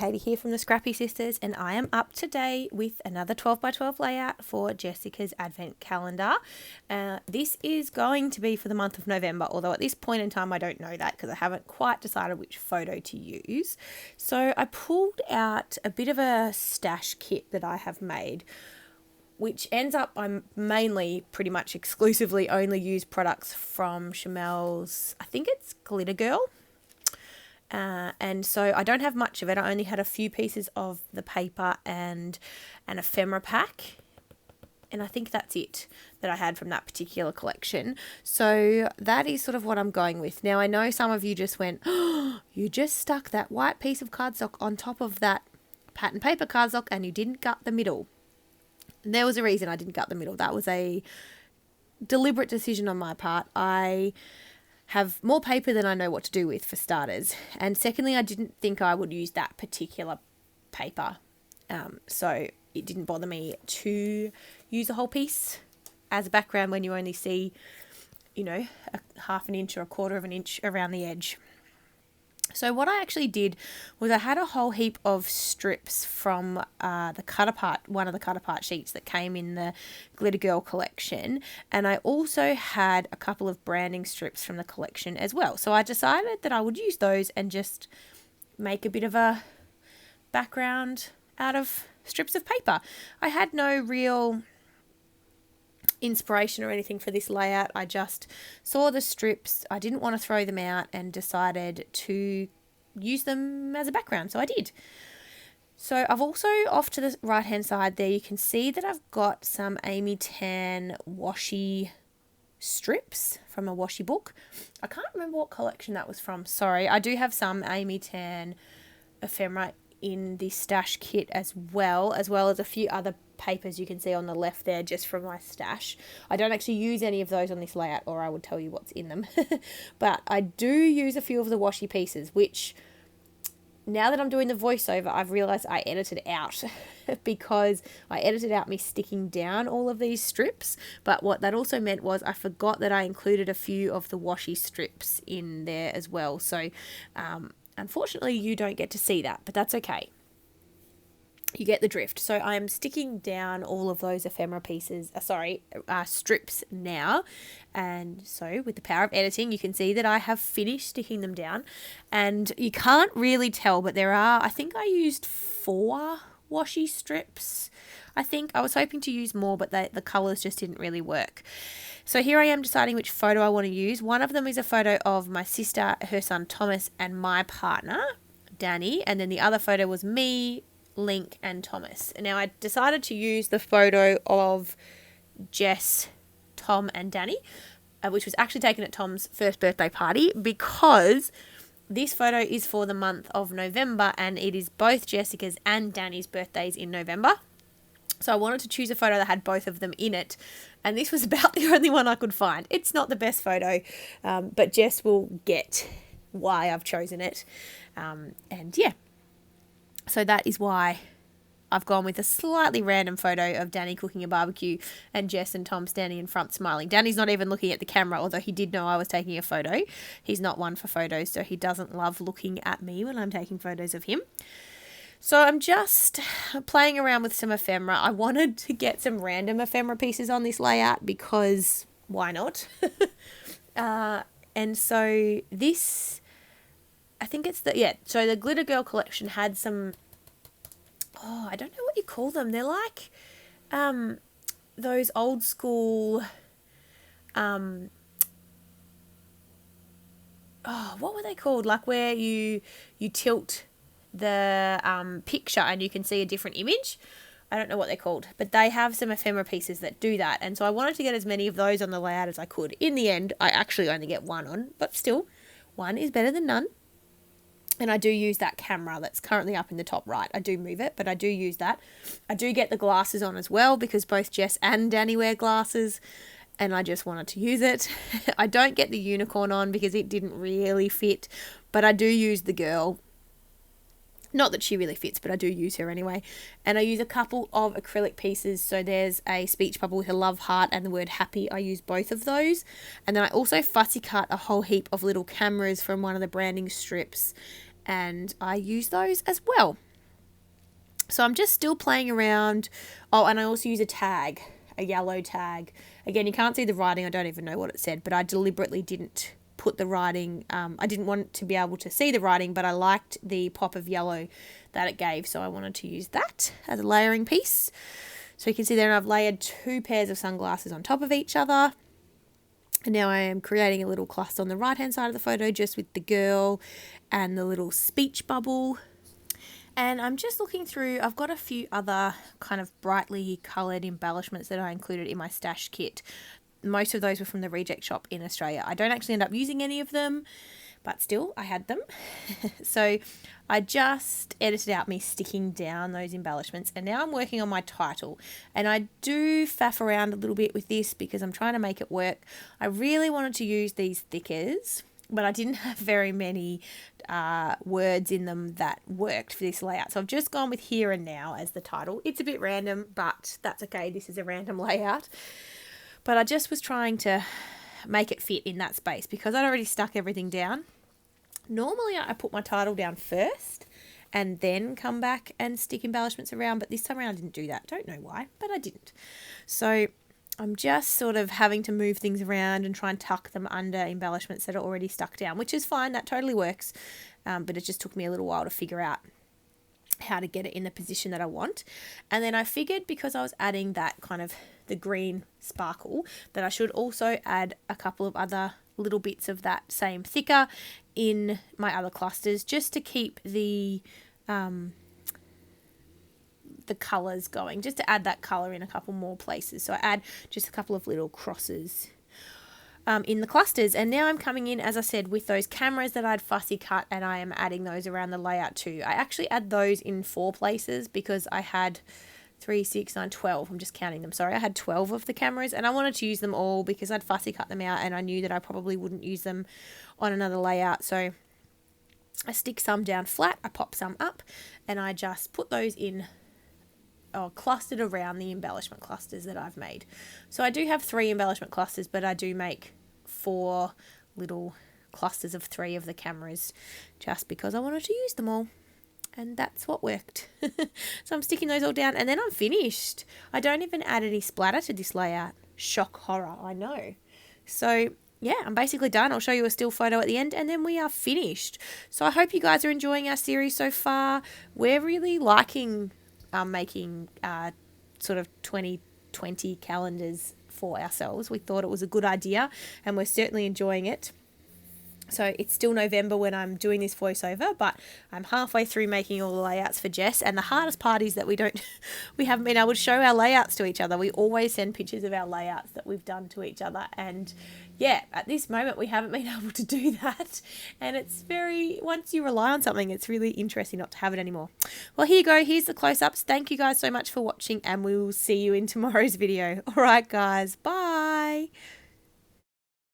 Katie here from the Scrappy Sisters, and I am up today with another 12x12 layout for Jessica's Advent calendar. This is going to be for the month of November, although at this point in time I don't know that because I haven't quite decided which photo to use. So I pulled out a bit of a stash kit that I have made, which ends up I mainly pretty much exclusively only use products from Chamel's, I think it's Glitter Girl. And so I don't have much of it. I only had a few pieces of the paper and an ephemera pack. And I think that's it that I had from that particular collection. So that is sort of what I'm going with. Now, I know some of you just went, oh, you just stuck that white piece of cardstock on top of that pattern paper cardstock and you didn't gut the middle. And there was a reason I didn't gut the middle. That was a deliberate decision on my part. I have more paper than I know what to do with, for starters. And secondly, I didn't think I would use that particular paper. So it didn't bother me to use a whole piece as a background when you only see, a half an inch or a quarter of an inch around the edge. So what I actually did was I had a whole heap of strips from one of the cut apart sheets that came in the Glitter Girl collection, and I also had a couple of branding strips from the collection as well. So I decided that I would use those and just make a bit of a background out of strips of paper. I had no real inspiration or anything for this layout. I just saw the strips, I didn't want to throw them out, and decided to use them as a background, so I did. So I've also, off to the right hand side there, you can see that I've got some Amy Tan washi strips from a washi book. I can't remember what collection that was from, sorry. I do have some Amy Tan ephemera in the stash kit as well as a few other papers you can see on the left there just from my stash. I don't actually use any of those on this layout, or I would tell you what's in them. But I do use a few of the washi pieces, which now that I'm doing the voiceover, I've realized I edited out because I edited out me sticking down all of these strips. But what that also meant was I forgot that I included a few of the washi strips in there as well. So unfortunately you don't get to see that, but that's okay. You get the drift. So I'm sticking down all of those ephemera pieces, strips now. And so with the power of editing, you can see that I have finished sticking them down. And you can't really tell, but I think I used 4 washi strips. I think I was hoping to use more, but the colours just didn't really work. So here I am deciding which photo I want to use. One of them is a photo of my sister, her son Thomas, and my partner, Danny. And then the other photo was me, Link, and Thomas. And now I decided to use the photo of Jess, Tom, and Danny, which was actually taken at Tom's first birthday party, because this photo is for the month of November and it is both Jessica's and Danny's birthdays in November. So I wanted to choose a photo that had both of them in it, and this was about the only one I could find. It's not the best photo, but Jess will get why I've chosen it. And yeah. So that is why I've gone with a slightly random photo of Danny cooking a barbecue and Jess and Tom standing in front smiling. Danny's not even looking at the camera, although he did know I was taking a photo. He's not one for photos, so he doesn't love looking at me when I'm taking photos of him. So I'm just playing around with some ephemera. I wanted to get some random ephemera pieces on this layout because why not? And so this, I think it's so the Glitter Girl collection had some, I don't know what you call them. They're like those old school, what were they called? Like where you tilt the picture and you can see a different image. I don't know what they're called, but they have some ephemera pieces that do that. And so I wanted to get as many of those on the layout as I could. In the end, I actually only get one on, but still, one is better than none. And I do use that camera that's currently up in the top right. I do move it, but I do use that. I do get the glasses on as well because both Jess and Danny wear glasses, and I just wanted to use it. I don't get the unicorn on because it didn't really fit, but I do use the girl. Not that she really fits, but I do use her anyway. And I use a couple of acrylic pieces. So there's a speech bubble with a love heart and the word happy. I use both of those. And then I also fussy cut a whole heap of little cameras from one of the branding strips. And I use those as well. So I'm just still playing around. Oh, and I also use a yellow tag. Again, you can't see the writing. I don't even know what it said, but I deliberately didn't put the writing. I didn't want to be able to see the writing, but I liked the pop of yellow that it gave. So I wanted to use that as a layering piece. So you can see there I've layered 2 pairs of sunglasses on top of each other. And now I am creating a little cluster on the right-hand side of the photo just with the girl and the little speech bubble. And I'm just looking through, I've got a few other kind of brightly coloured embellishments that I included in my stash kit. Most of those were from the Reject Shop in Australia. I don't actually end up using any of them, but still, I had them. So I just edited out me sticking down those embellishments, and now I'm working on my title. And I do faff around a little bit with this because I'm trying to make it work. I really wanted to use these thickers, but I didn't have very many words in them that worked for this layout. So I've just gone with here and now as the title. It's a bit random, but that's okay. This is a random layout. But I just was trying to make it fit in that space because I'd already stuck everything down. Normally I put my title down first and then come back and stick embellishments around, but this time around I didn't do that. Don't know why, but I didn't. So I'm just sort of having to move things around and try and tuck them under embellishments that are already stuck down, which is fine. That totally works. But it just took me a little while to figure out how to get it in the position that I want. And then I figured because I was adding that kind of the green sparkle that I should also add a couple of other little bits of that same thicker in my other clusters just to keep the colours going, just to add that colour in a couple more places. So I add just a couple of little crosses in the clusters. And now I'm coming in, as I said, with those cameras that I'd fussy cut, and I am adding those around the layout too. I actually add those in 4 places because I had 3, 6, 9, 12. I'm just counting them. Sorry, I had 12 of the cameras and I wanted to use them all because I'd fussy cut them out and I knew that I probably wouldn't use them on another layout. So I stick some down flat, I pop some up, and I just put those in clustered around the embellishment clusters that I've made. So I do have 3 embellishment clusters, but I do make 4 little clusters of 3 of the cameras just because I wanted to use them all. And that's what worked. So I'm sticking those all down and then I'm finished. I don't even add any splatter to this layout. Shock horror, I know. So yeah, I'm basically done. I'll show you a still photo at the end and then we are finished. So I hope you guys are enjoying our series so far. We're really liking making sort of 2020 calendars for ourselves. We thought it was a good idea and we're certainly enjoying it. So it's still November when I'm doing this voiceover, but I'm halfway through making all the layouts for Jess. And the hardest part is that we haven't been able to show our layouts to each other. We always send pictures of our layouts that we've done to each other. And yeah, at this moment, we haven't been able to do that. And it's once you rely on something, it's really interesting not to have it anymore. Well, here you go. Here's the close-ups. Thank you guys so much for watching and we will see you in tomorrow's video. All right, guys. Bye.